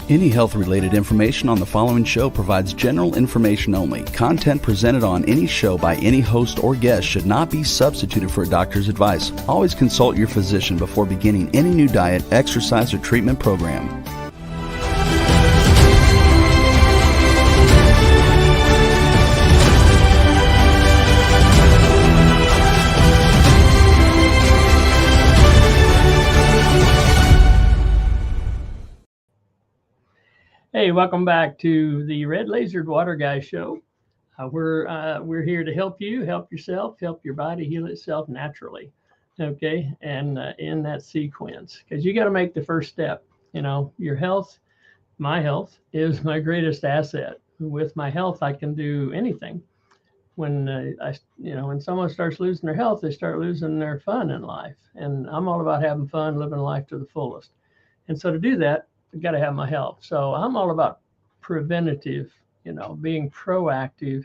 Any health-related information on the following show provides general information only. Content presented on any show by any host or guest should not be substituted for a doctor's advice. Always consult your physician before beginning any new diet, exercise, or treatment program. Hey, welcome back to the Red Lasered Water Guy Show. We're here to help you, help yourself, help your body heal itself naturally. Okay, and in that sequence, because you got to make the first step. You know, your health, my health is my greatest asset. With my health, I can do anything. When when someone starts losing their health, they start losing their fun in life. And I'm all about having fun, living life to the fullest. And so to do that, I've got to have my health. So I'm all about preventative, being proactive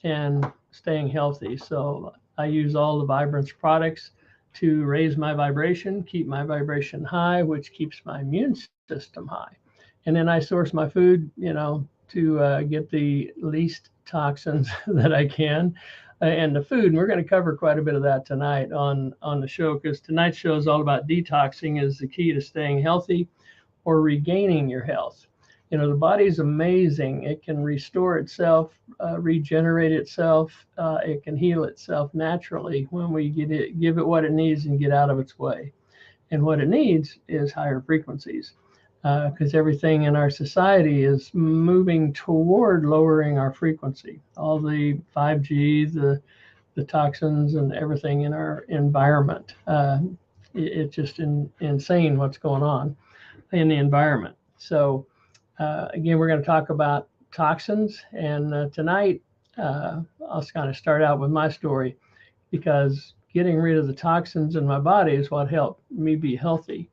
and staying healthy. So I use all the Vibrance products to raise my vibration, keep my vibration high, which keeps my immune system high. And then I source my food, to get the least toxins that I can. And the food, and we're going to cover quite a bit of that tonight on the show, because tonight's show is all about detoxing is the key to staying healthy or regaining your health. The body's amazing. It can restore itself, regenerate itself. It can heal itself naturally when we give it what it needs and get out of its way. And what it needs is higher frequencies, because everything in our society is moving toward lowering our frequency. All the 5G, the toxins and everything in our environment. It's just insane what's going on in the environment. So again, we're going to talk about toxins, and tonight I'll kind of start out with my story, because getting rid of the toxins in my body is what helped me be healthy.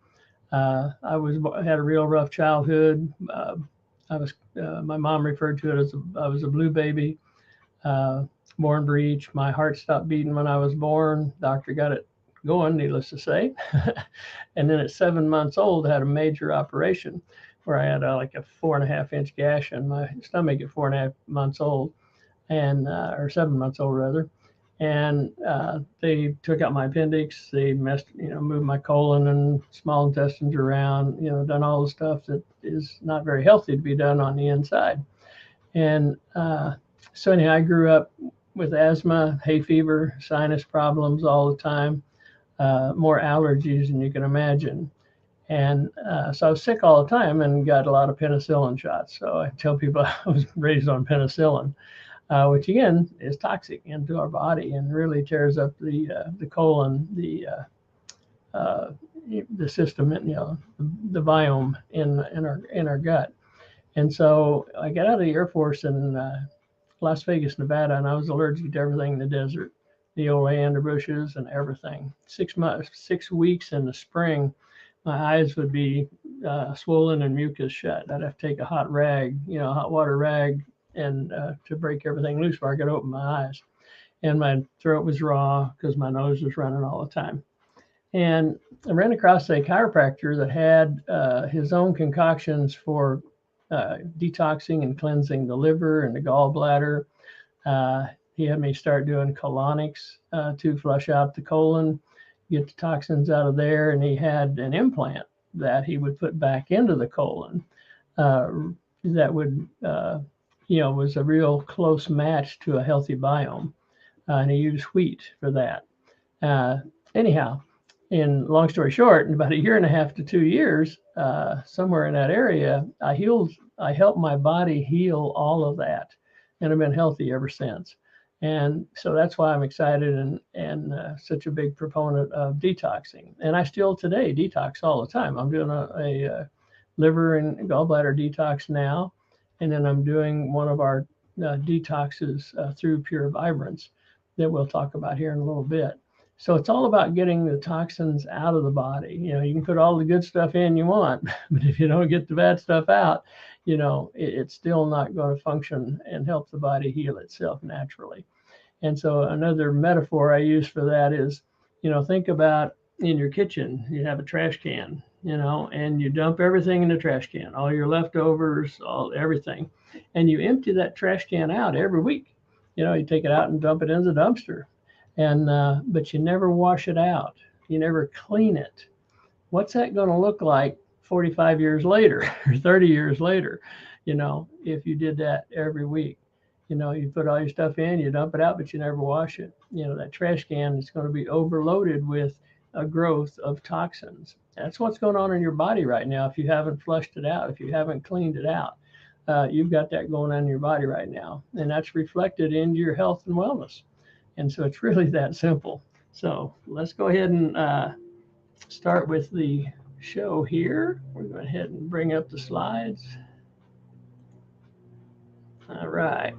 I had a real rough childhood. My mom referred to it as I was a blue baby, born breech. My heart stopped beating when I was born. Doctor got it going, needless to say. And then at 7 months old, I had a major operation where I had like a 4.5-inch gash in my stomach at 4.5 months old, and or 7 months old rather. And they took out my appendix. They moved my colon and small intestines around, done all the stuff that is not very healthy to be done on the inside. And so anyhow, I grew up with asthma, hay fever, sinus problems all the time. More allergies than you can imagine. And so I was sick all the time and got a lot of penicillin shots. So I tell people I was raised on penicillin, which again is toxic into our body and really tears up the colon, the system, the biome in our gut. And so I got out of the Air Force in Las Vegas, Nevada, and I was allergic to everything in the desert. The oleander bushes and everything. 6 weeks in the spring, my eyes would be swollen and mucus shut. I'd have to take a hot rag, hot water rag, and to break everything loose before I could open my eyes. And my throat was raw because my nose was running all the time. And I ran across a chiropractor that had his own concoctions for detoxing and cleansing the liver and the gallbladder. He had me start doing colonics to flush out the colon, get the toxins out of there. And he had an implant that he would put back into the colon that would, was a real close match to a healthy biome. And he used wheat for that. Anyhow, in long story short, in about 1.5 to 2 years, somewhere in that area, I helped my body heal all of that. And I've been healthy ever since. And so that's why I'm excited and such a big proponent of detoxing. And I still today detox all the time. I'm doing a liver and gallbladder detox now. And then I'm doing one of our detoxes through Pure Vibrance that we'll talk about here in a little bit. So it's all about getting the toxins out of the body. You can put all the good stuff in you want, but if you don't get the bad stuff out, it's still not going to function and help the body heal itself naturally. And so another metaphor I use for that is, think about in your kitchen, you have a trash can. and you dump everything in the trash can, all your leftovers, everything, and you empty that trash can out every week. You take it out and dump it in the dumpster, and but you never wash it out. You never clean it. What's that going to look like 45 years later or 30 years later, if you did that every week? You put all your stuff in, you dump it out, but you never wash it. That trash can is going to be overloaded with a growth of toxins. That's what's going on in your body right now. If you haven't flushed it out, if you haven't cleaned it out, you've got that going on in your body right now. And that's reflected into your health and wellness. And so it's really that simple. So let's go ahead and start with the show here. We're going to go ahead and bring up the slides. All right.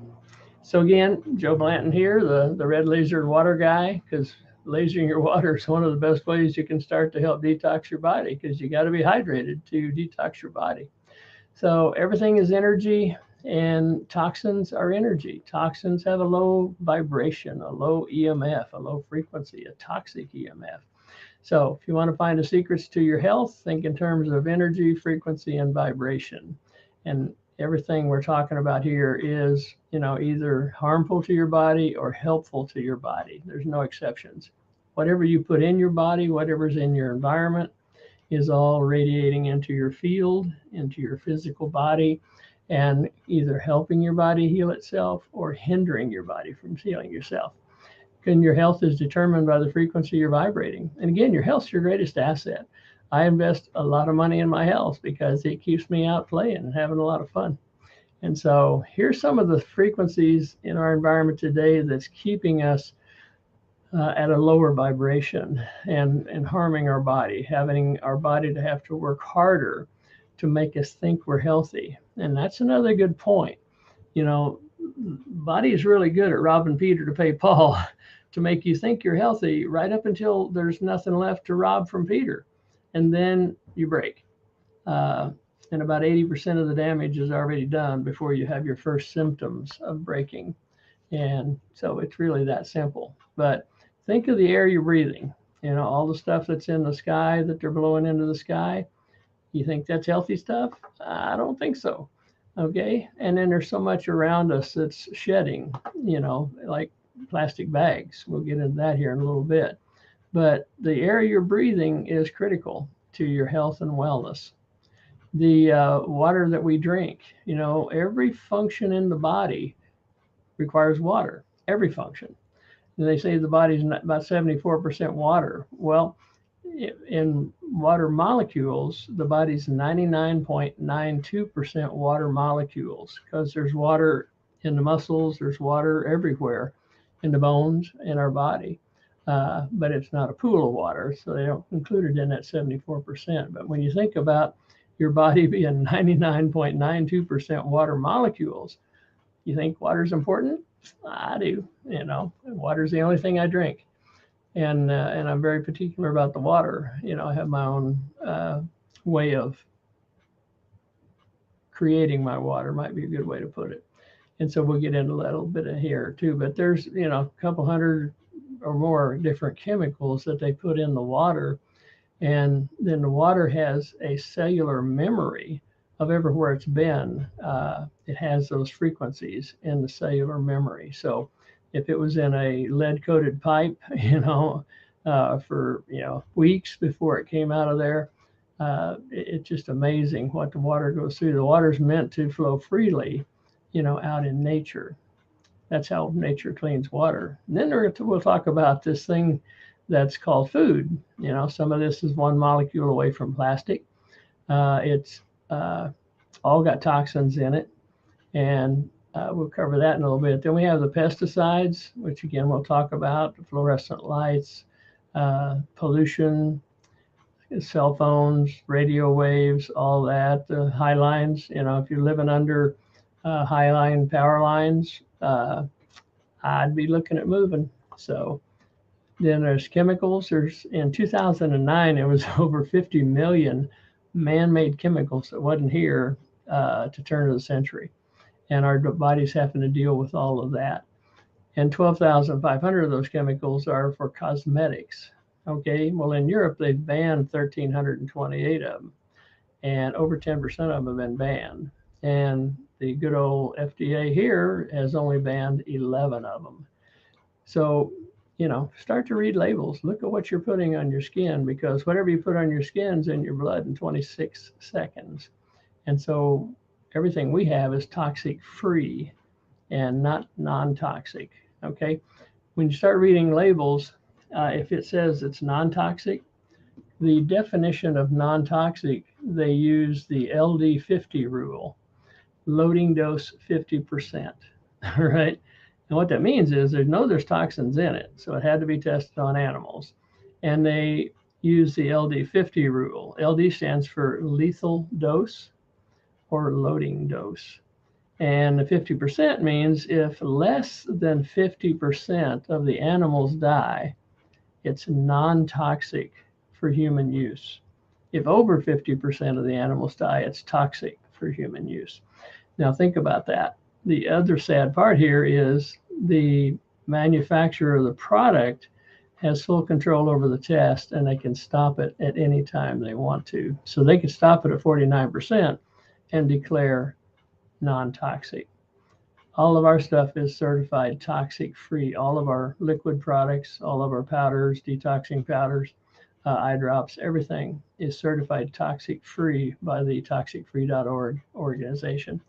So again, Joe Blanton here, the red lasered water guy, because lasering your water is one of the best ways you can start to help detox your body, because you got to be hydrated to detox your body. So everything is energy, and toxins are energy. Toxins have a low vibration, a low EMF, a low frequency, a toxic EMF. So if you want to find the secrets to your health, think in terms of energy, frequency, and vibration. And everything we're talking about here is, either harmful to your body or helpful to your body. There's no exceptions. Whatever you put in your body, whatever's in your environment, is all radiating into your field, into your physical body, and either helping your body heal itself or hindering your body from healing yourself. And your health is determined by the frequency you're vibrating. And again, your health's your greatest asset. I invest a lot of money in my health because it keeps me out playing and having a lot of fun. And so here's some of the frequencies in our environment today that's keeping us at a lower vibration and harming our body, having our body to have to work harder to make us think we're healthy. And that's another good point. Body is really good at robbing Peter to pay Paul to make you think you're healthy right up until there's nothing left to rob from Peter. And then you break. And about 80% of the damage is already done before you have your first symptoms of breaking. And so it's really that simple. But think of the air you're breathing, all the stuff that's in the sky that they're blowing into the sky. You think that's healthy stuff? I don't think so. Okay. And then there's so much around us that's shedding, like plastic bags. We'll get into that here in a little bit. But the air you're breathing is critical to your health and wellness. The water that we drink, every function in the body requires water, every function. And they say the body's about 74% water. Well, in water molecules, the body's 99.92% water molecules, because there's water in the muscles, there's water everywhere in the bones in our body. But it's not a pool of water, so they don't include it in that 74%. But when you think about your body being 99.92% water molecules, you think water's important? I do. Water's the only thing I drink, and I'm very particular about the water. I have my own way of creating my water, might be a good way to put it. And so we'll get into a little bit of here too. But there's a couple hundred or more different chemicals that they put in the water, and then the water has a cellular memory of everywhere it's been. It has those frequencies in the cellular memory. So if it was in a lead-coated pipe, for weeks before it came out of there, it's just amazing what the water goes through. The water's meant to flow freely, out in nature. That's how nature cleans water. And then we'll talk about this thing that's called food. Some of this is one molecule away from plastic. It's all got toxins in it, and we'll cover that in a little bit. Then we have the pesticides, which again we'll talk about, the fluorescent lights, pollution, cell phones, radio waves, all that, the high lines. If you're living under high line power lines, I'd be looking at moving. So then there's chemicals. In 2009, there was over 50 million man-made chemicals that wasn't here to turn of the century. And our body's having to deal with all of that. And 12,500 of those chemicals are for cosmetics. Okay, well, in Europe, they've banned 1,328 of them, and over 10% of them have been banned. And the good old FDA here has only banned 11 of them. So, start to read labels. Look at what you're putting on your skin, because whatever you put on your skin is in your blood in 26 seconds. And so everything we have is toxic free and not non-toxic. Okay. When you start reading labels, if it says it's non-toxic, the definition of non-toxic, they use the LD50 rule, loading dose 50%. All right. And what that means is there's toxins in it. So it had to be tested on animals. And they use the LD50 rule. LD stands for lethal dose or loading dose. And the 50% means if less than 50% of the animals die, it's non-toxic for human use. If over 50% of the animals die, it's toxic for human use. Now think about that. The other sad part here is the manufacturer of the product has full control over the test, and they can stop it at any time they want to. So they could stop it at 49% and declare non-toxic. All of our stuff is certified toxic free. All of our liquid products, all of our powders, detoxing powders, eye drops, everything is certified toxic free by the toxicfree.org organization.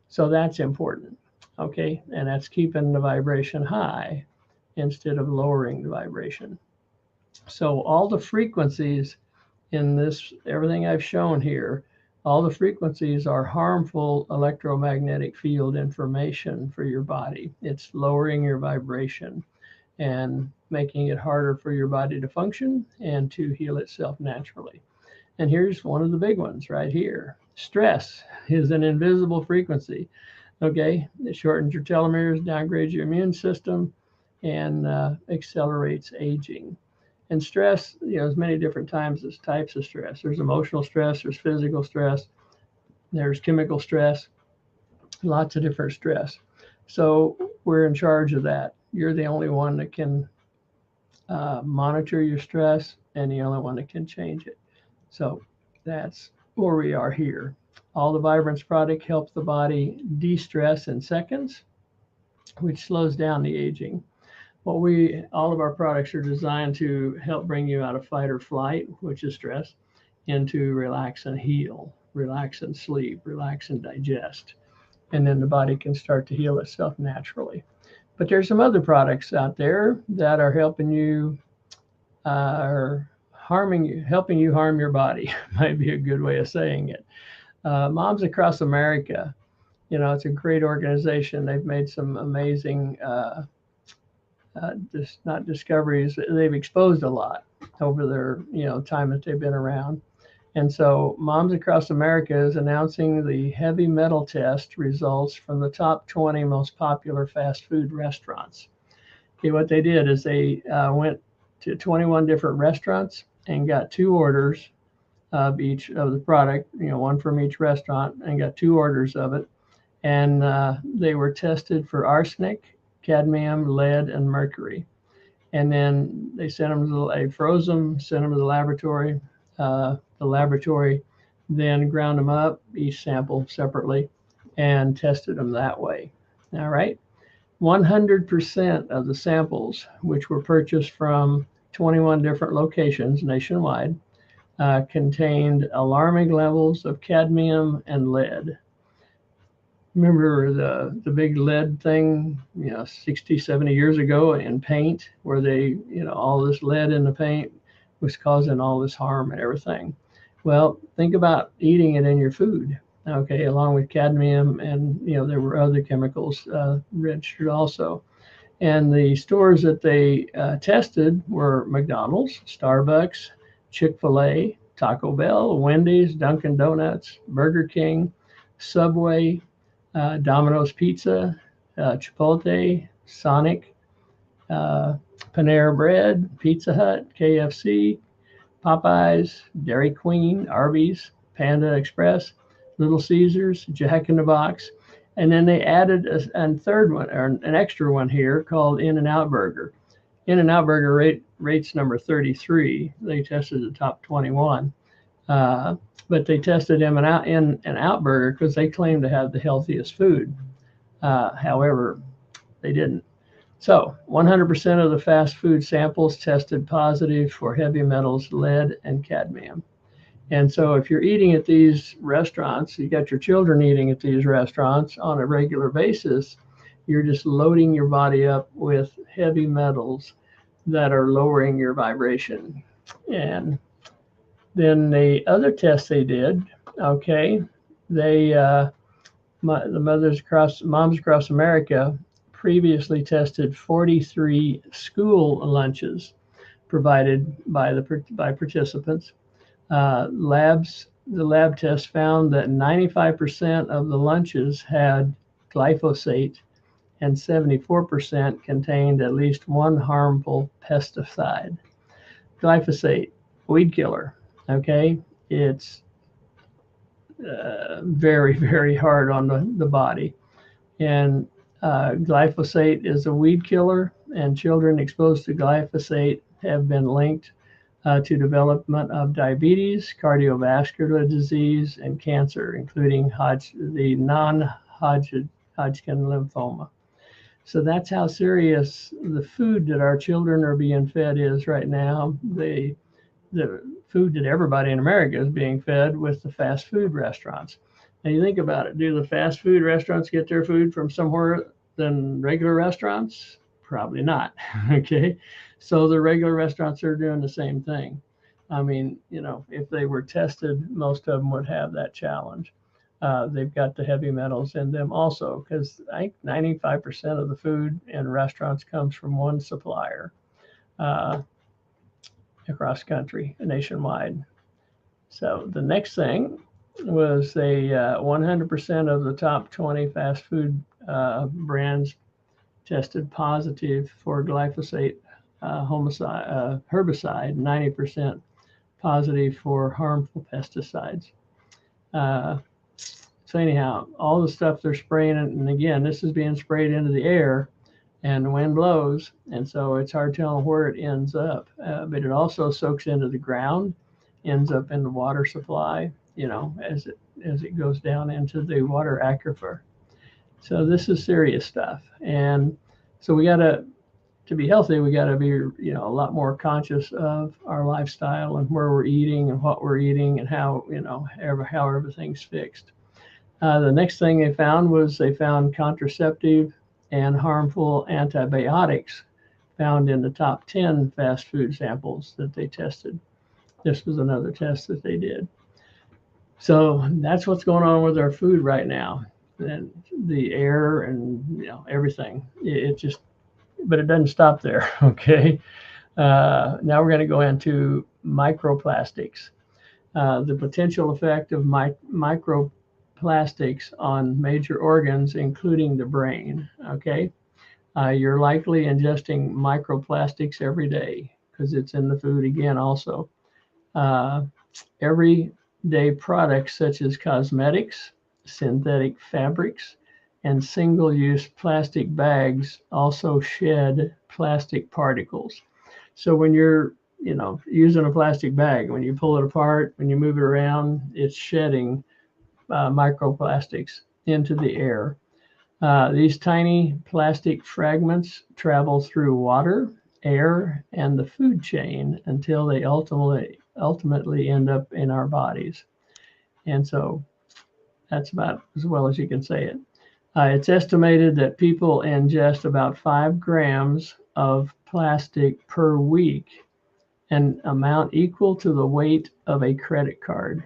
So that's important. Okay. And that's keeping the vibration high instead of lowering the vibration. So all the frequencies in this, everything I've shown here, all the frequencies are harmful electromagnetic field information for your body. It's lowering your vibration and making it harder for your body to function and to heal itself naturally. And here's one of the big ones right here. Stress is an invisible frequency. Okay, it shortens your telomeres, downgrades your immune system, and accelerates aging. And stress, there's many different types of stress. There's emotional stress, there's physical stress, there's chemical stress, lots of different stress. So we're in charge of that. You're the only one that can monitor your stress, and the only one that can change it. So that's where we are here. All the Vibrance product helps the body de-stress in seconds, which slows down the aging. All of our products are designed to help bring you out of fight or flight, which is stress, into relax and heal, relax and sleep, relax and digest. And then the body can start to heal itself naturally. But there's some other products out there that are helping you, helping you harm your body, might be a good way of saying it. Moms Across America, it's a great organization. They've made some amazing, not discoveries, they've exposed a lot over their, time that they've been around. And so Moms Across America is announcing the heavy metal test results from the top 20 most popular fast food restaurants. Okay, what they did is they went to 21 different restaurants and got 2 orders of each of the product, one from each restaurant, and got 2 orders of it. And they were tested for arsenic, cadmium, lead, and mercury. And then they sent them they froze them, sent them to the laboratory. The laboratory then ground them up, each sample separately, and tested them that way. All right. 100% of the samples, which were purchased from 21 different locations nationwide, contained alarming levels of cadmium and lead. Remember the big lead thing, 60, 70 years ago in paint, where they, all this lead in the paint was causing all this harm and everything. Well, think about eating it in your food, okay, along with cadmium, and there were other chemicals registered also. And the stores that they tested were McDonald's, Starbucks, Chick-fil-A, Taco Bell, Wendy's, Dunkin' Donuts, Burger King, Subway, Domino's Pizza, Chipotle, Sonic, Panera Bread, Pizza Hut, KFC, Popeyes, Dairy Queen, Arby's, Panda Express, Little Caesars, Jack in the Box. And then they added a third one, or an extra one here, called In-N-Out Burger. In-N-Out Burger rates number 33. They tested the top 21. But they tested In-N-Out Burger because they claimed to have the healthiest food. However, they didn't. So 100% of the fast food samples tested positive for heavy metals, lead, and cadmium. And so if you're eating at these restaurants, you got your children eating at these restaurants on a regular basis, you're just loading your body up with heavy metals that are lowering your vibration. And then the other test they did, okay, the moms across America previously tested 43 school lunches provided by participants. The lab test found that 95% of the lunches had glyphosate and 74% contained at least one harmful pesticide. Glyphosate, weed killer, okay? It's very, very hard on the body. And glyphosate is a weed killer, and children exposed to glyphosate have been linked to development of diabetes, cardiovascular disease, and cancer, including the non-Hodgkin lymphoma. So that's how serious the food that our children are being fed is right now. The food that everybody in America is being fed with the fast food restaurants. Now you think about it, do the fast food restaurants get their food from somewhere than regular restaurants? Probably not, okay? So the regular restaurants are doing the same thing. I mean, if they were tested, most of them would have that challenge. They've got the heavy metals in them also, because I think 95% of the food in restaurants comes from one supplier across country, nationwide. So the next thing was 100% of the top 20 fast food brands tested positive for glyphosate herbicide, 90% positive for harmful pesticides. So anyhow, all the stuff they're spraying, and again, this is being sprayed into the air, and the wind blows, and so it's hard telling where it ends up. But it also soaks into the ground, ends up in the water supply, as it goes down into the water aquifer. So this is serious stuff, and so we got to be healthy, we got to be a lot more conscious of our lifestyle and where we're eating and what we're eating and how how everything's fixed. The next thing they found contraceptive and harmful antibiotics found in the top 10 fast food samples that they tested. This was another test that they did. So that's what's going on with our food right now, and the air and everything. But it doesn't stop there. Okay. Now we're going to go into microplastics. The potential effect of microplastics on major organs, including the brain. Okay. You're likely ingesting microplastics every day because it's in the food again also. Everyday products such as cosmetics, synthetic fabrics, and single-use plastic bags also shed plastic particles. So when you're using a plastic bag, when you pull it apart, when you move it around, it's shedding microplastics into the air. These tiny plastic fragments travel through water, air, and the food chain until they ultimately end up in our bodies. And so that's about as well as you can say it. It's estimated that people ingest about 5 grams of plastic per week, an amount equal to the weight of a credit card,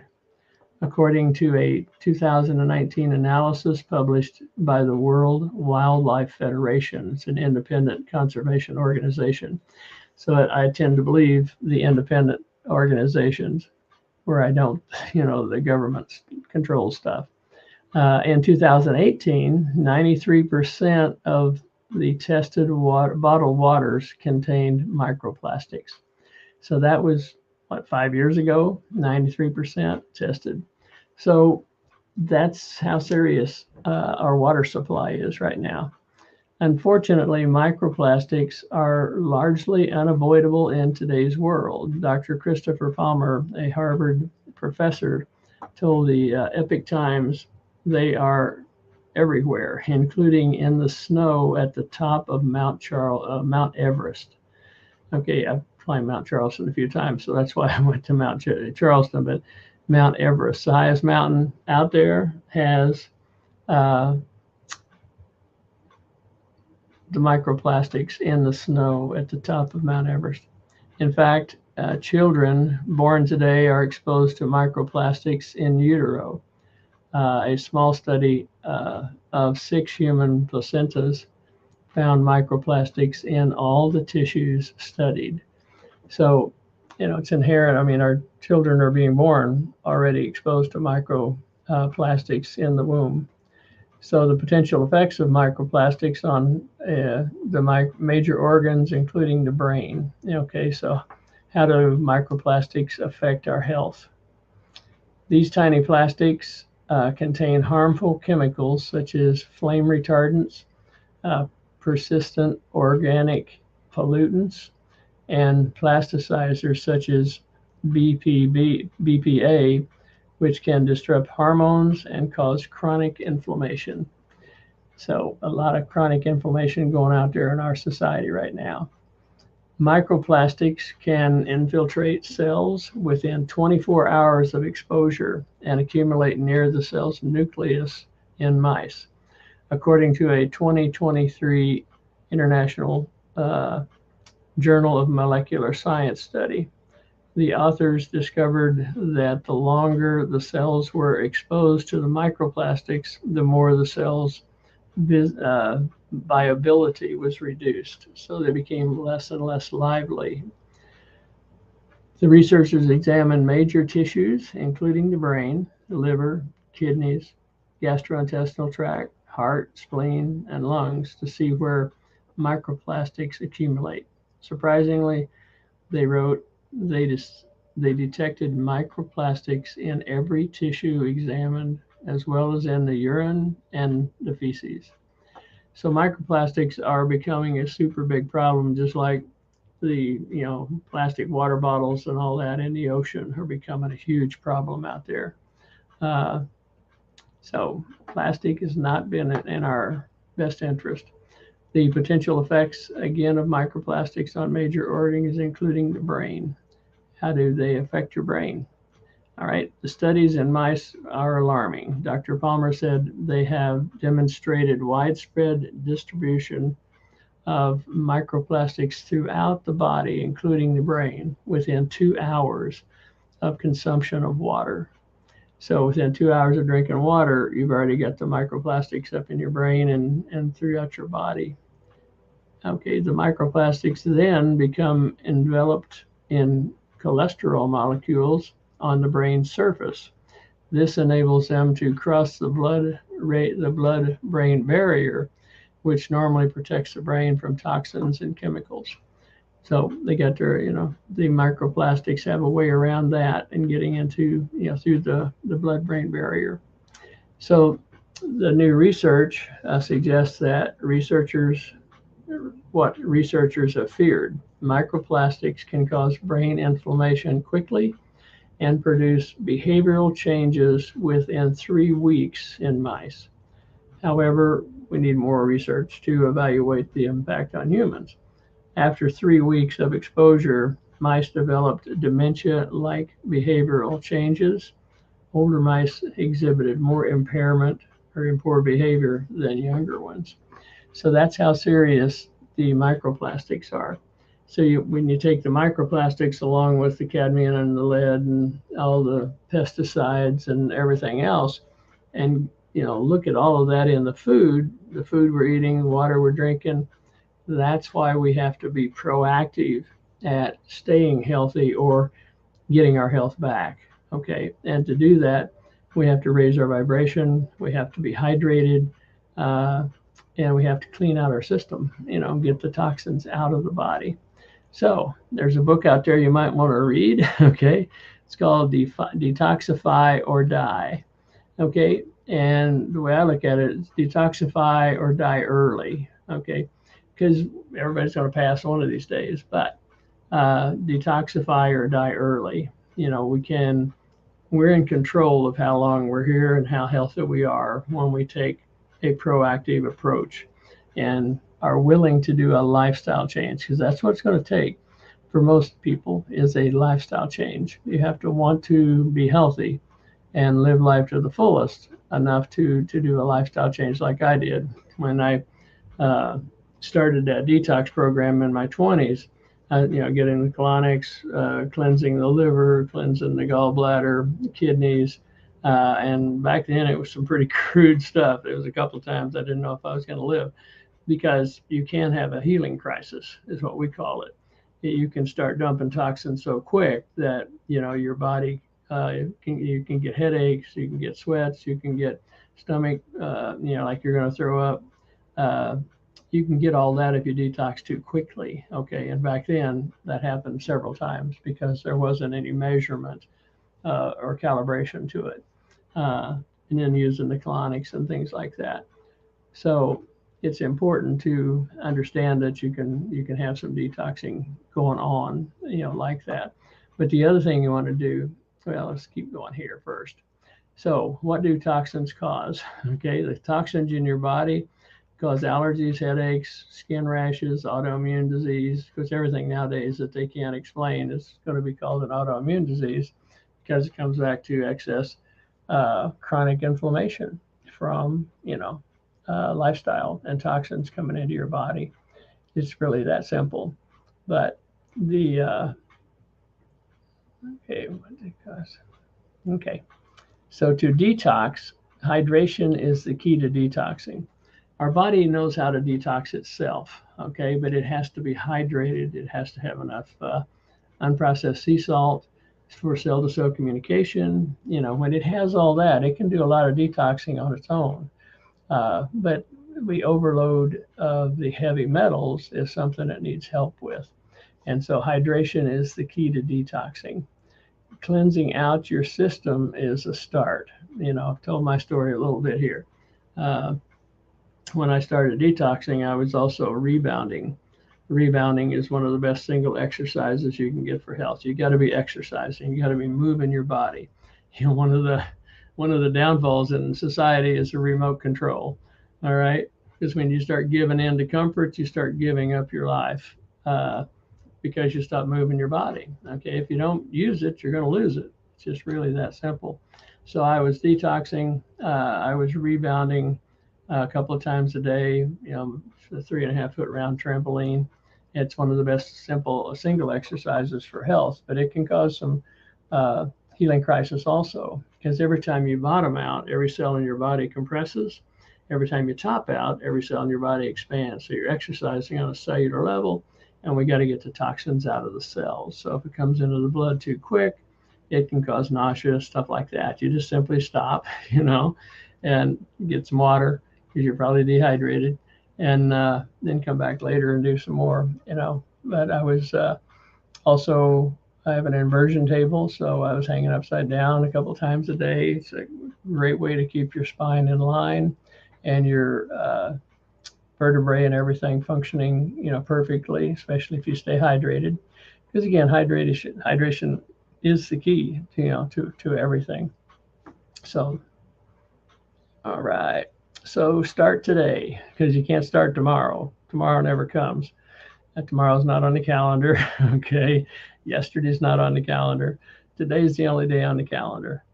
according to a 2019 analysis published by the World Wildlife Federation. It's an independent conservation organization. So I tend to believe the independent organizations where I don't, the government controls stuff. In 2018, 93% of the tested bottled waters contained microplastics. So that was, 5 years ago, 93% tested. So that's how serious our water supply is right now. Unfortunately, microplastics are largely unavoidable in today's world. Dr. Christopher Palmer, a Harvard professor, told the Epic Times they are everywhere, including in the snow at the top of Mount Everest. Okay, I've climbed Mount Charleston a few times, so that's why I went to Mount Charleston. But Mount Everest, the highest mountain out there, has the microplastics in the snow at the top of Mount Everest. In fact, children born today are exposed to microplastics in utero. A small study of 6 human placentas found microplastics in all the tissues studied. So, it's inherent. I mean, our children are being born already exposed to microplastics in the womb. So the potential effects of microplastics on the major organs, including the brain. Okay, so how do microplastics affect our health? These tiny plastics contain harmful chemicals such as flame retardants, persistent organic pollutants, and plasticizers such as BPA, which can disrupt hormones and cause chronic inflammation. So a lot of chronic inflammation going out there in our society right now. Microplastics can infiltrate cells within 24 hours of exposure and accumulate near the cell's nucleus in mice. According to a 2023 International Journal of Molecular Science study, the authors discovered that the longer the cells were exposed to the microplastics, the more the cells' viability was reduced. So they became less and less lively. The researchers examined major tissues, including the brain, the liver, kidneys, gastrointestinal tract, heart, spleen, and lungs, to see where microplastics accumulate. Surprisingly, they wrote, they detected microplastics in every tissue examined, as well as in the urine and the feces. So microplastics are becoming a super big problem, just like the plastic water bottles and all that in the ocean are becoming a huge problem out there. So plastic has not been in our best interest. The potential effects, again, of microplastics on major organs, including the brain. How do they affect your brain? All right, the studies in mice are alarming. Dr. Palmer said they have demonstrated widespread distribution of microplastics throughout the body, including the brain, within 2 hours of consumption of water. So within 2 hours of drinking water, you've already got the microplastics up in your brain and throughout your body. Okay, the microplastics then become enveloped in cholesterol molecules on the brain surface. This enables them to cross the blood-brain barrier, which normally protects the brain from toxins and chemicals. So they got their, the microplastics have a way around that and getting into, through the blood-brain barrier. So the new research suggests that what researchers have feared. Microplastics can cause brain inflammation quickly and produce behavioral changes within 3 weeks in mice. However, we need more research to evaluate the impact on humans. After 3 weeks of exposure, mice developed dementia-like behavioral changes. Older mice exhibited more impairment or poor behavior than younger ones. So that's how serious the microplastics are. So when you take the microplastics along with the cadmium and the lead and all the pesticides and everything else, and look at all of that in the food we're eating, the water we're drinking, that's why we have to be proactive at staying healthy or getting our health back. Okay, and to do that, we have to raise our vibration, we have to be hydrated, and we have to clean out our system, get the toxins out of the body. So there's a book out there you might want to read, okay? It's called Detoxify or Die, okay? And the way I look at it is detoxify or die early, okay? Because everybody's going to pass one of these days, but detoxify or die early. We're in control of how long we're here and how healthy we are when we take a proactive approach and are willing to do a lifestyle change, because that's what it's going to take for most people, is a lifestyle change. You have to want to be healthy and live life to the fullest enough to do a lifestyle change like I did when I started that detox program in my 20s. Getting the colonics, cleansing the liver, cleansing the gallbladder, the kidneys. And back then it was some pretty crude stuff. There was a couple of times I didn't know if I was going to live, because you can have a healing crisis, is what we call it. You can start dumping toxins so quick that, your body, you can get headaches, you can get sweats, you can get stomach, like you're going to throw up. You can get all that if you detox too quickly. Okay. And back then that happened several times because there wasn't any measurement or calibration to it. And then using the colonics and things like that. So it's important to understand that you can have some detoxing going on, like that. But the other thing you want to do, well, let's keep going here first. So what do toxins cause? Okay. The toxins in your body cause allergies, headaches, skin rashes, autoimmune disease, because everything nowadays that they can't explain is going to be called an autoimmune disease, because it comes back to excess chronic inflammation from, lifestyle and toxins coming into your body. It's really that simple. But okay. So to detox, hydration is the key to detoxing. Our body knows how to detox itself, okay, but it has to be hydrated. It has to have enough unprocessed sea salt for cell-to-cell communication. When it has all that, it can do a lot of detoxing on its own. But the overload of the heavy metals is something that needs help with. And so hydration is the key to detoxing. Cleansing out your system is a start. I've told my story a little bit here. When I started detoxing, I was also rebounding. Rebounding is one of the best single exercises you can get for health. You got to be exercising. You got to be moving your body. One of the downfalls in society is the remote control. All right, because when you start giving in to comfort, you start giving up your life because you stop moving your body. Okay, if you don't use it, you're going to lose it. It's just really that simple. So I was detoxing. I was rebounding a couple of times a day, a 3.5 foot round trampoline. It's one of the best simple single exercises for health, but it can cause some healing crisis also, because every time you bottom out, every cell in your body compresses. Every time you top out, every cell in your body expands. So you're exercising on a cellular level, and we got to get the toxins out of the cells. So if it comes into the blood too quick, it can cause nausea, stuff like that. You just simply stop, and get some water, because you're probably dehydrated, and then come back later and do some more, But I was also, I have an inversion table, so I was hanging upside down a couple times a day. It's a great way to keep your spine in line and your vertebrae and everything functioning, perfectly, especially if you stay hydrated. Because again, hydration is the key, to everything. So, all right. So start today, because you can't start tomorrow. Tomorrow never comes. And tomorrow's not on the calendar. Okay. Yesterday's not on the calendar. Today's the only day on the calendar.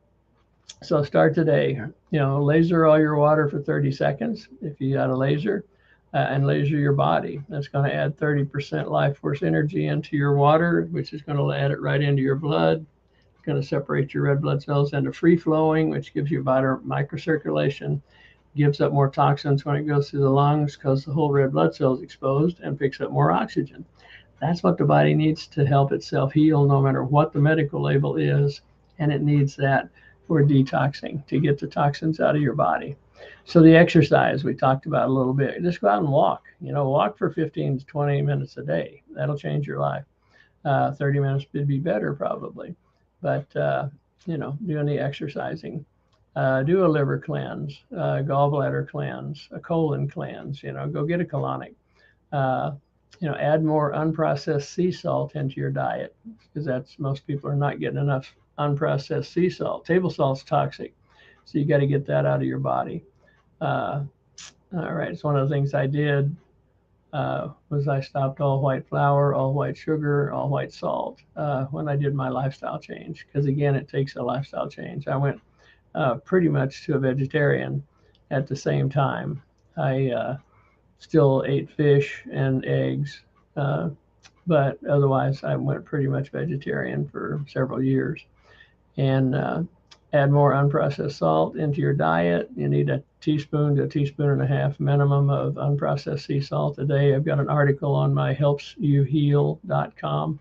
So start today. Laser all your water for 30 seconds if you got a laser, and laser your body. That's going to add 30% life force energy into your water, which is going to add it right into your blood. It's going to separate your red blood cells into free flowing, which gives you better microcirculation. Gives up more toxins when it goes through the lungs, because the whole red blood cell is exposed, and picks up more oxygen. That's what the body needs to help itself heal, no matter what the medical label is. And it needs that for detoxing, to get the toxins out of your body. So the exercise we talked about a little bit, just go out and walk, walk for 15 to 20 minutes a day. That'll change your life. 30 minutes would be better probably, but doing the exercising. do a liver cleanse, gallbladder cleanse, a colon cleanse. Go get a colonic. Uh, add more unprocessed sea salt into your diet, because most people are not getting enough unprocessed sea salt. Table salt's toxic, so you got to get that out of your body. All right, it's one of the things I did. Was I stopped all white flour, all white sugar, all white salt when I did my lifestyle change. Because again, it takes a lifestyle change. I went pretty much to a vegetarian at the same time. I still ate fish and eggs, but otherwise I went pretty much vegetarian for several years. And add more unprocessed salt into your diet. You need a teaspoon to a teaspoon and a half minimum of unprocessed sea salt a day. I've got an article on my helpsyouheal.com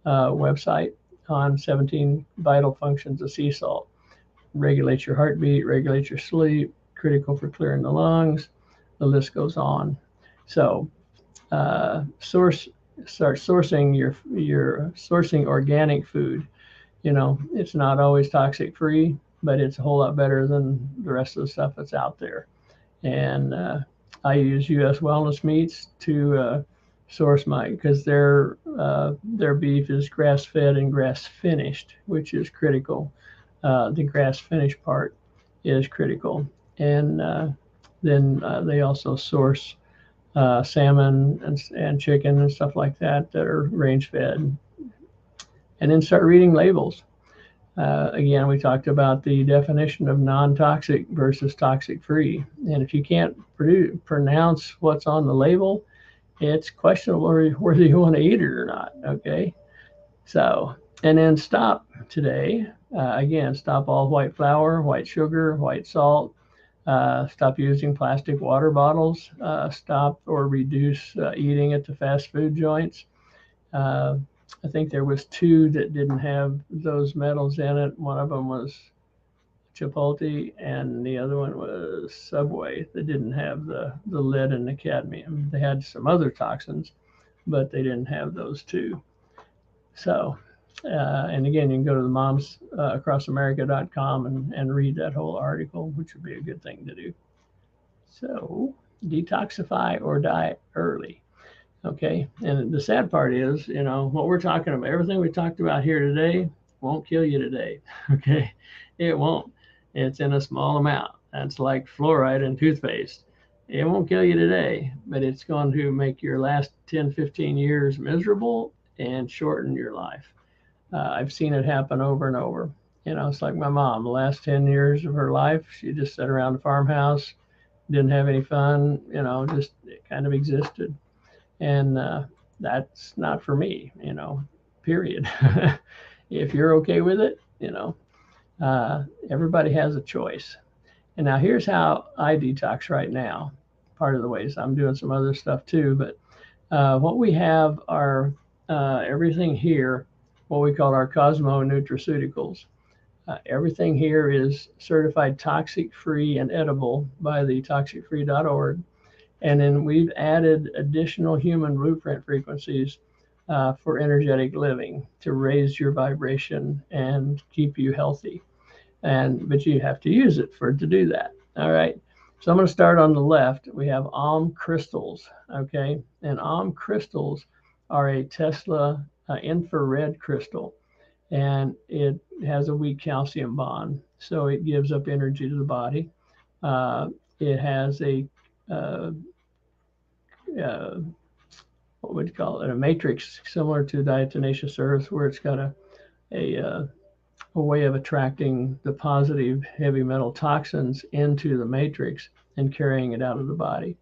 website on 17 vital functions of sea salt. Regulates your heartbeat, regulates your sleep, critical for clearing the lungs. The list goes on. So start sourcing your sourcing organic food. It's not always toxic free, but it's a whole lot better than the rest of the stuff that's out there. And I use U.S. Wellness Meats to source because their beef is grass fed and grass finished, which is critical. The grass finished part is critical. And then they also source salmon and chicken and stuff like that are range fed. And then start reading labels. Again, we talked about the definition of non-toxic versus toxic-free. And if you can't pronounce what's on the label, it's questionable whether you want to eat it or not, okay? So, and then stop today. Again, stop all white flour, white sugar, white salt. Stop using plastic water bottles. Stop or reduce eating at the fast food joints. I think there was 2 that didn't have those metals in it. One of them was Chipotle, and the other one was Subway that didn't have the lead and the cadmium. They had some other toxins, but they didn't have those 2. So, and again, you can go to the momsacrossamerica.com and read that whole article, which would be a good thing to do. So, detoxify or die early. Okay, and the sad part is, what we're talking about, everything we talked about here today won't kill you today. Okay, it won't. It's in a small amount. That's like fluoride in toothpaste. It won't kill you today, but it's going to make your last 10, 15 years miserable and shorten your life. I've seen it happen over and over. It's like my mom, the last 10 years of her life, she just sat around the farmhouse, didn't have any fun, just kind of existed. And that's not for me, period. If you're okay with it, everybody has a choice. And now here's how I detox right now. Part of the ways I'm doing some other stuff too, but what we have are everything here, what we call our Cosmo nutraceuticals. Everything here is certified toxic-free and edible by the toxicfree.org. And then we've added additional human blueprint frequencies for energetic living to raise your vibration and keep you healthy. But you have to use it to do that. All right. So I'm going to start on the left. We have Om crystals. Okay. And Om crystals are a Tesla infrared crystal, and it has a weak calcium bond, so it gives up energy to the body. It has a what would you call it? A matrix similar to diatomaceous earth, where it's got a way of attracting the positive heavy metal toxins into the matrix and carrying it out of the body.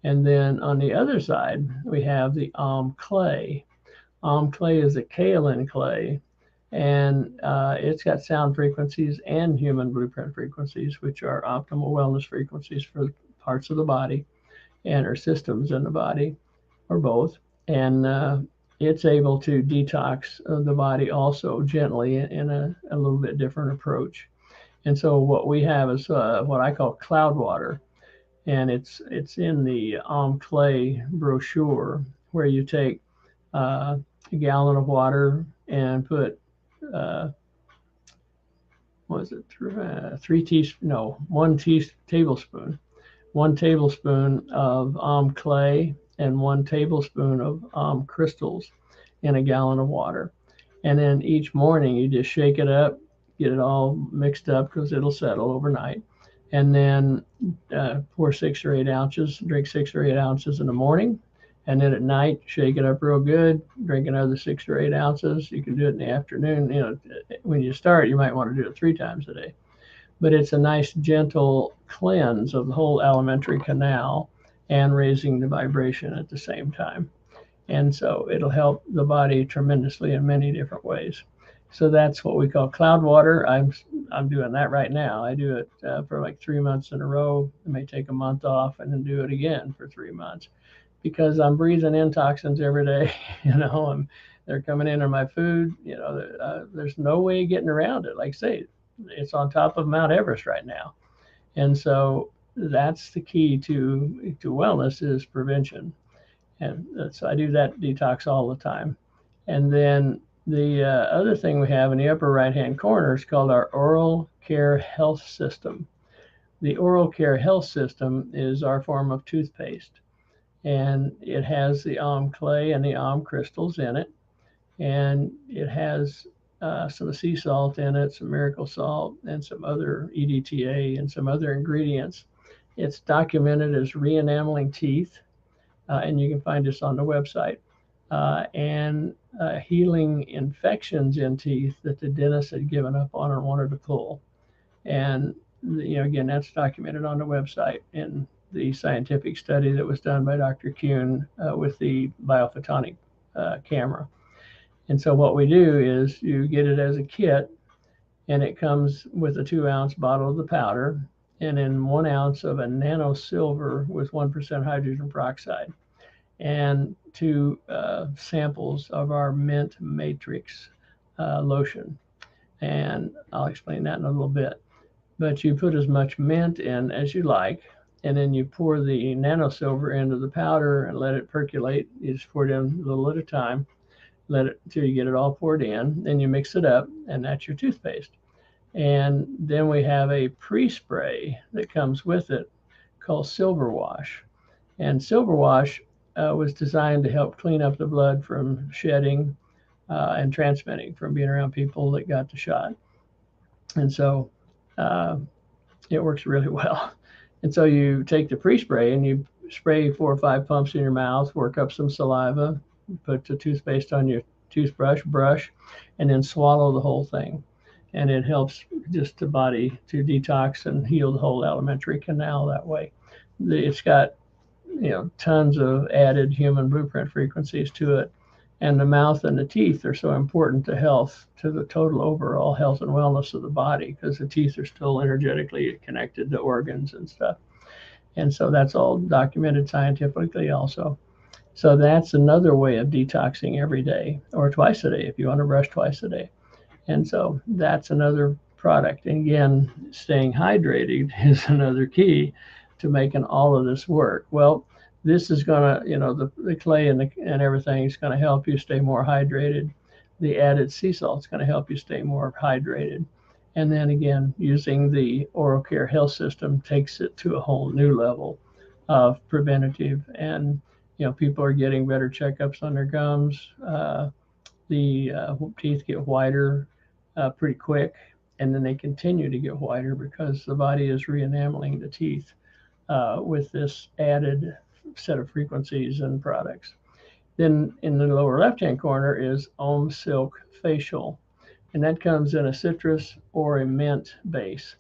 And then on the other side, we have the Om clay. Om clay is a kaolin clay, and it's got sound frequencies and human blueprint frequencies, which are optimal wellness frequencies for parts of the body and or systems in the body, or both. And it's able to detox the body also gently in a little bit different approach. And so what we have is what I call cloud water. And it's in the Om clay brochure, where you take a gallon of water and put was it 1 tablespoon. 1 tablespoon of clay and 1 tablespoon of crystals in a gallon of water. And then each morning you just shake it up, get it all mixed up because it'll settle overnight. And then pour 6 or 8 ounces, drink 6 or 8 ounces in the morning. And then at night, shake it up real good, drink another 6 or 8 ounces. You can do it in the afternoon. You know, when you start, you might want to do it 3 times a day. But it's a nice, gentle cleanse of the whole alimentary canal and raising the vibration at the same time. And so it'll help the body tremendously in many different ways. So that's what we call cloud water. I'm doing that right now. I do it for like 3 months in a row. I may take a month off and then do it again for 3 months because I'm breathing in toxins every day. You know, they're coming in on my food. You know, there's no way getting around it. Like I say, it's on top of Mount Everest right now. And so that's the key to wellness is prevention. And so I do that detox all the time. And then the other thing we have in the upper right-hand corner is called our oral care health system. The oral care health system is our form of toothpaste. And it has the clay and the crystals in it. And it has some sea salt in it, some miracle salt, and some other EDTA and some other ingredients. It's documented as re-enameling teeth, and you can find this on the website, and healing infections in teeth that the dentist had given up on or wanted to pull. And, you know, again, that's documented on the website in the scientific study that was done by Dr. Kuhn with the biophotonic camera. And so what we do is you get it as a kit, and it comes with a 2-ounce bottle of the powder and then 1 ounce of a nano silver with 1% hydrogen peroxide and 2 samples of our mint matrix lotion. And I'll explain that in a little bit. But you put as much mint in as you like, and then you pour the nano silver into the powder and let it percolate. You just pour it in a little at a time. Let it until you get it all poured in, then you mix it up, and that's your toothpaste. And then we have a pre-spray that comes with it called Silver Wash. And Silver Wash was designed to help clean up the blood from shedding and transmitting from being around people that got the shot. And so it works really well. And so you take the pre-spray and you spray 4 or 5 pumps in your mouth, work up some saliva, put the toothpaste on your toothbrush, brush, and then swallow the whole thing. And it helps just the body to detox and heal the whole alimentary canal that way. It's got, you know, tons of added human blueprint frequencies to it. And the mouth and the teeth are so important to health, to the total overall health and wellness of the body, because the teeth are still energetically connected to organs and stuff. And so that's all documented scientifically also. So that's another way of detoxing every day or twice a day if you want to brush twice a day. And so that's another product. And again, staying hydrated is another key to making all of this work. Well, this is going to, you know, the clay and everything is going to help you stay more hydrated. The added sea salt is going to help you stay more hydrated. And then again, using the oral care health system takes it to a whole new level of preventative. And you know, people are getting better checkups on their gums. The teeth get whiter pretty quick, and then they continue to get whiter because the body is re-enameling the teeth with this added set of frequencies and products. Then in the lower left-hand corner is Om Silk Facial, and that comes in a citrus or a mint base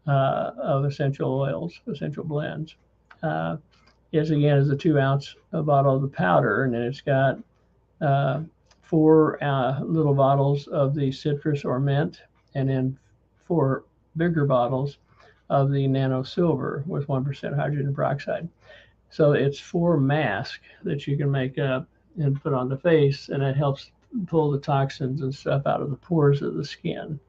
of essential oils, essential blends. Is again is a 2-ounce bottle of the powder, and then it's got 4 little bottles of the citrus or mint, and then 4 bigger bottles of the nano silver with 1% hydrogen peroxide. So it's 4 masks that you can make up and put on the face, and it helps pull the toxins and stuff out of the pores of the skin.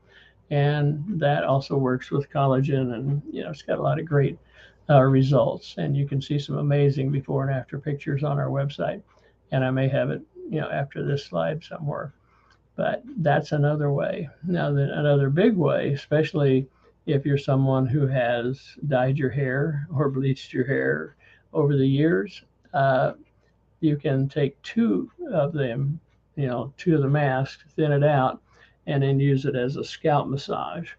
And that also works with collagen, and you know, it's got a lot of great results, and you can see some amazing before and after pictures on our website, and I may have it, you know, after this slide somewhere. But that's another way. Now, another big way, especially if you're someone who has dyed your hair or bleached your hair over the years, uh, you can take two of them, two of the masks, thin it out, and then use it as a scalp massage.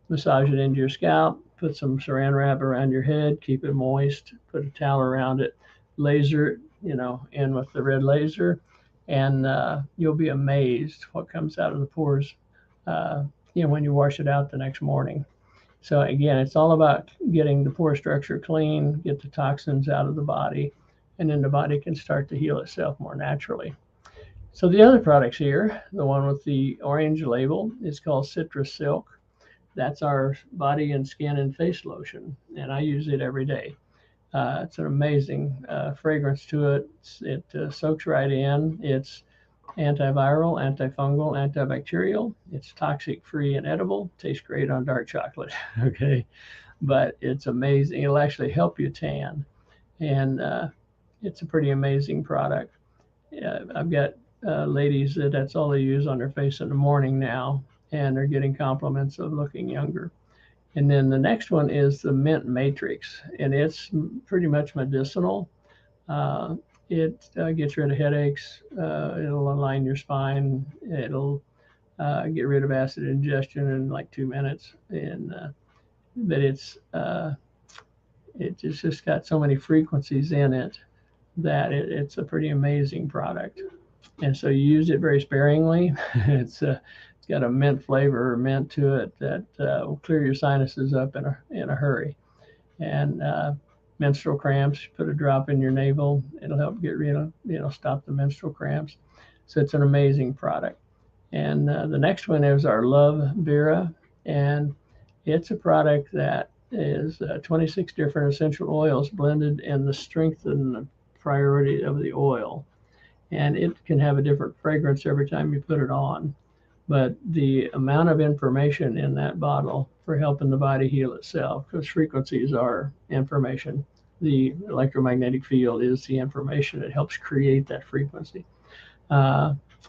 Massage it into your scalp, put some saran wrap around your head, keep it moist, put a towel around it, laser it, in with the red laser, and you'll be amazed what comes out of the pores, uh, when you wash it out the next morning. So again, it's all about getting the pore structure clean, get the toxins out of the body, and then the body can start to heal itself more naturally. So the other products here, the one with the orange label, is called Citrus Silk. That's our body and skin and face lotion, and I use it every day. It's an amazing fragrance to it. It soaks right in. It's antiviral, antifungal, antibacterial. It's toxic free and edible. Tastes great on dark chocolate. Okay. But it's amazing. It'll actually help you tan. And it's a pretty amazing product. I've got ladies that's all they use on their face in the morning now, and they're getting compliments of looking younger. And then the next one is the Mint Matrix, and it's pretty much medicinal. Uh, it gets rid of headaches. It'll align your spine. It'll get rid of acid ingestion in like 2 minutes. And but it's just got so many frequencies in it that it's a pretty amazing product. And so you use it very sparingly. It's got a mint flavor or mint to it that will clear your sinuses up in a hurry. And menstrual cramps, put a drop in your navel. It'll help get rid of, stop the menstrual cramps. So it's an amazing product. And the next one is our Love Vera, and it's a product that is 26 different essential oils blended in the strength and the priority of the oil. And it can have a different fragrance every time you put it on. But the amount of information in that bottle for helping the body heal itself, because frequencies are information. The electromagnetic field is the information. It helps create that frequency.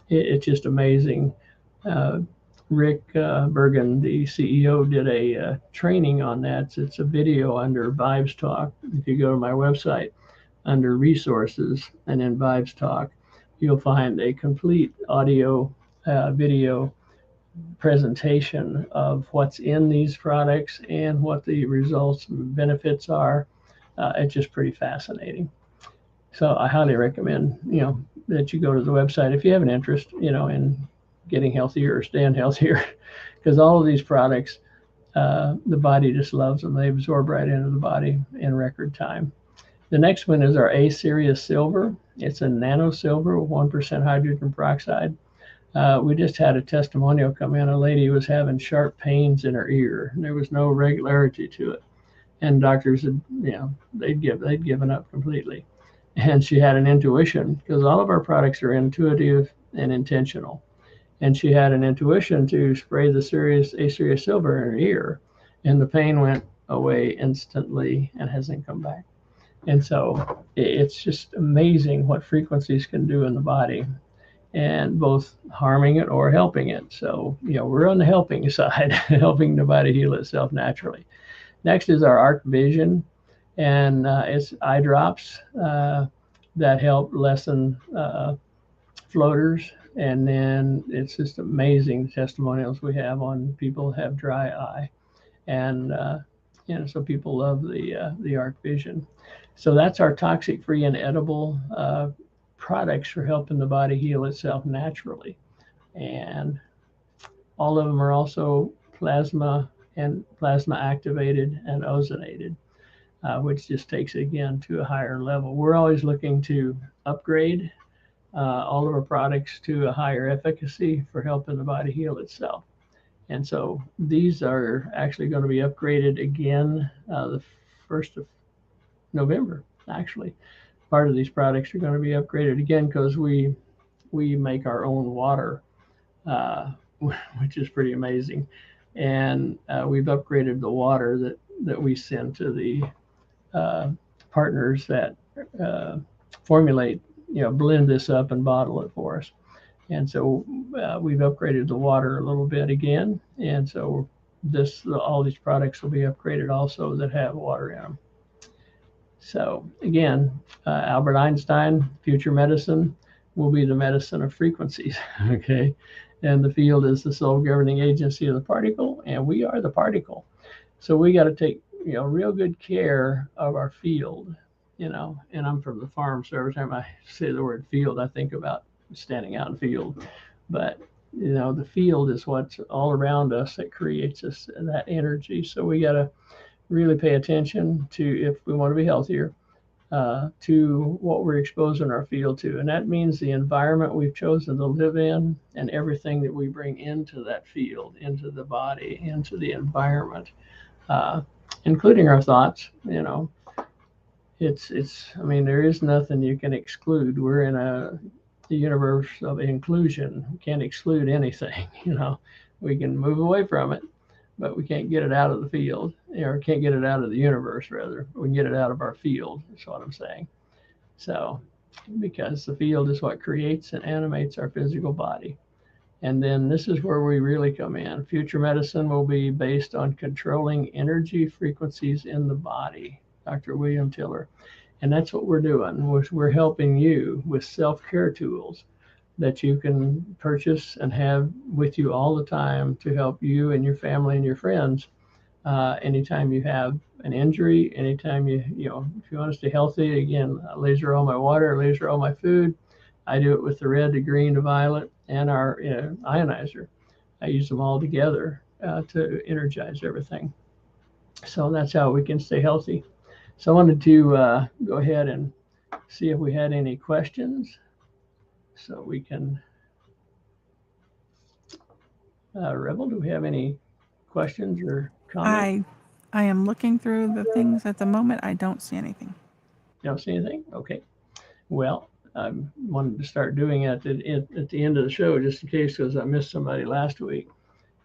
It's just amazing. Rick Bergen, the CEO, did a training on that. It's a video under Vibes Talk. If you go to my website, under resources and then Vibes Talk, you'll find a complete audio video presentation of what's in these products and what the results and benefits are. It's just pretty fascinating. So I highly recommend, that you go to the website if you have an interest, in getting healthier or staying healthier, because all of these products, the body just loves them. They absorb right into the body in record time. The next one is our A Series Silver. It's a nano silver with 1% hydrogen peroxide. We just had a testimonial come in. A lady was having sharp pains in her ear, and there was no regularity to it. And doctors had, they'd given up completely. And she had an intuition, because all of our products are intuitive and intentional. And she had an intuition to spray the A Series Silver in her ear, and the pain went away instantly and hasn't come back. And so it's just amazing what frequencies can do in the body, and both harming it or helping it. So, we're on the helping side, helping the body heal itself naturally. Next is our Arc Vision, and it's eye drops that help lessen floaters. And then it's just amazing testimonials we have on people who have dry eye. And, so people love the Arc Vision. So that's our toxic-free and edible products for helping the body heal itself naturally. And all of them are also plasma activated and ozonated, which just takes it again to a higher level. We're always looking to upgrade all of our products to a higher efficacy for helping the body heal itself. And so these are actually going to be upgraded again the 1st of November, actually. Part of these products are going to be upgraded again because we make our own water, which is pretty amazing. And we've upgraded the water that we send to the partners that formulate, blend this up and bottle it for us. And so we've upgraded the water a little bit again, and so all these products will be upgraded also that have water in them. So again, Albert Einstein, future medicine will be the medicine of frequencies. Okay, and the field is the sole governing agency of the particle, and we are the particle. So we got to take real good care of our field. And I'm from the farm, so every time I say the word field, I think about standing out in the field. But the field is what's all around us that creates us that energy. So we got to really pay attention to, if we want to be healthier, to what we're exposing our field to. And that means the environment we've chosen to live in and everything that we bring into that field, into the body, into the environment, including our thoughts. I mean, there is nothing you can exclude. We're in the universe of inclusion. We can't exclude anything. We can move away from it, but we can't get it out of the field, or can't get it out of the universe, rather. We can get it out of our field, is what I'm saying. So, because the field is what creates and animates our physical body. And then this is where we really come in. Future medicine will be based on controlling energy frequencies in the body, Dr. William Tiller. And that's what we're doing. We're helping you with self-care tools that you can purchase and have with you all the time to help you and your family and your friends. Anytime you have an injury, anytime if you want to stay healthy, again, I laser all my water, laser all my food. I do it with the red, the green, the violet, and our ionizer. I use them all together to energize everything. So that's how we can stay healthy. So I wanted to go ahead and see if we had any questions. So we can, Rebel, do we have any questions or comments? I am looking through the things at the moment. I don't see anything. You don't see anything? Okay. Well, I wanted to start doing it at the end of the show, just in case, because I missed somebody last week.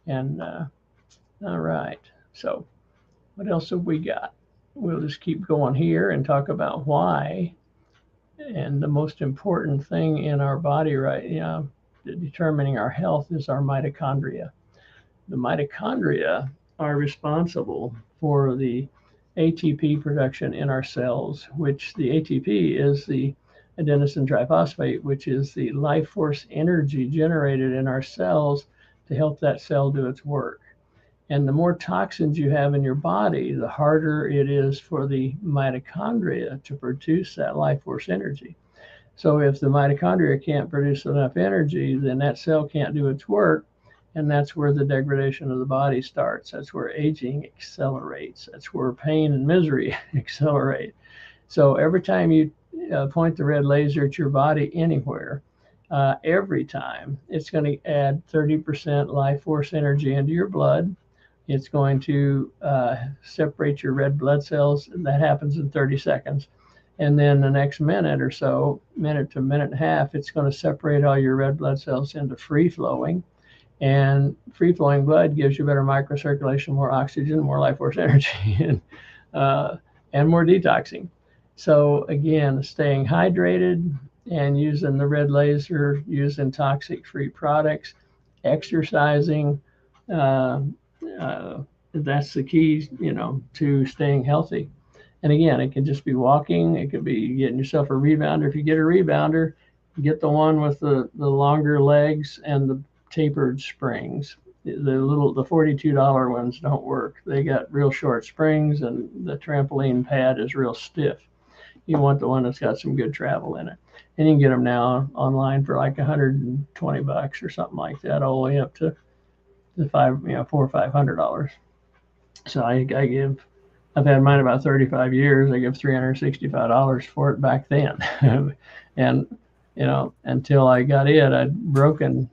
And all right. So what else have we got? We'll just keep going here and talk about why. And the most important thing in our body right now, determining our health, is our mitochondria. The mitochondria are responsible for the ATP production in our cells, which the ATP is the adenosine triphosphate, which is the life force energy generated in our cells to help that cell do its work. And the more toxins you have in your body, the harder it is for the mitochondria to produce that life force energy. So if the mitochondria can't produce enough energy, then that cell can't do its work. And that's where the degradation of the body starts. That's where aging accelerates. That's where pain and misery accelerate. So every time you point the red laser at your body anywhere, every time it's going to add 30% life force energy into your blood. It's going to separate your red blood cells, and that happens in 30 seconds. And then the next minute or so, minute to minute and a half, it's going to separate all your red blood cells into free-flowing. And free-flowing blood gives you better microcirculation, more oxygen, more life force energy, and more detoxing. So again, staying hydrated and using the red laser, using toxic-free products, exercising, that's the key, to staying healthy. And again, it can just be walking. It could be getting yourself a rebounder. If you get a rebounder, get the one with the longer legs and the tapered springs. The $42 ones don't work. They got real short springs, and the trampoline pad is real stiff. You want the one that's got some good travel in it. And you can get them now online for like $120 or something like that, all the way up to the $400 or $500. So I've had mine about 35 years. I give $365 for it back then. And, until I got it, I'd broken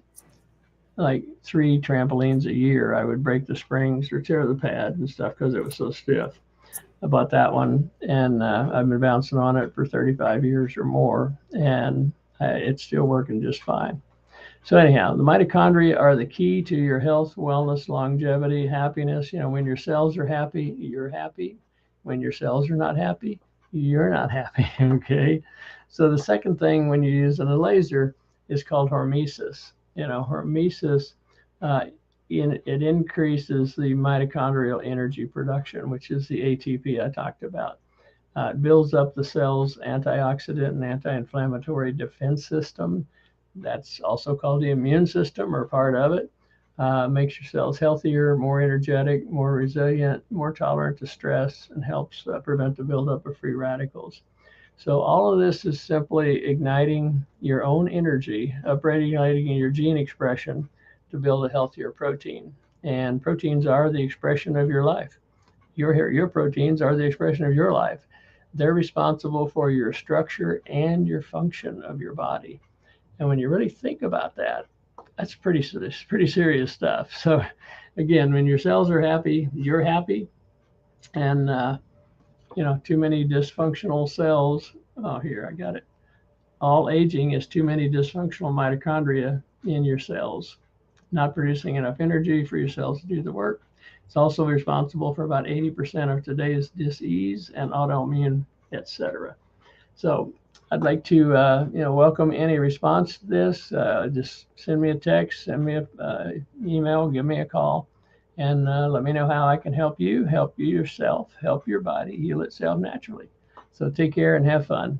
like 3 trampolines a year. I would break the springs or tear the pad and stuff because it was so stiff. I bought that one, and I've been bouncing on it for 35 years or more, and it's still working just fine. So anyhow, the mitochondria are the key to your health, wellness, longevity, happiness. When your cells are happy, you're happy. When your cells are not happy, you're not happy, okay? So the second thing when you're using a laser is called hormesis. hormesis, it increases the mitochondrial energy production, which is the ATP I talked about. It builds up the cell's antioxidant and anti-inflammatory defense system. That's also called the immune system, or part of it. Makes your cells healthier, more energetic, more resilient, more tolerant to stress, and helps prevent the buildup of free radicals. So all of this is simply igniting your own energy, upregulating your gene expression to build a healthier protein. And proteins are the expression of your life. Your proteins are the expression of your life. They're responsible for your structure and your function of your body. And when you really think about that, that's pretty serious stuff. So again, when your cells are happy, you're happy. And too many dysfunctional cells. Oh, here, I got it. All aging is too many dysfunctional mitochondria in your cells, not producing enough energy for your cells to do the work. It's also responsible for about 80% of today's disease and autoimmune, etc. So I'd like to welcome any response to this. Just send me a text, send me an email, give me a call, and let me know how I can help you yourself, help your body heal itself naturally. So take care and have fun.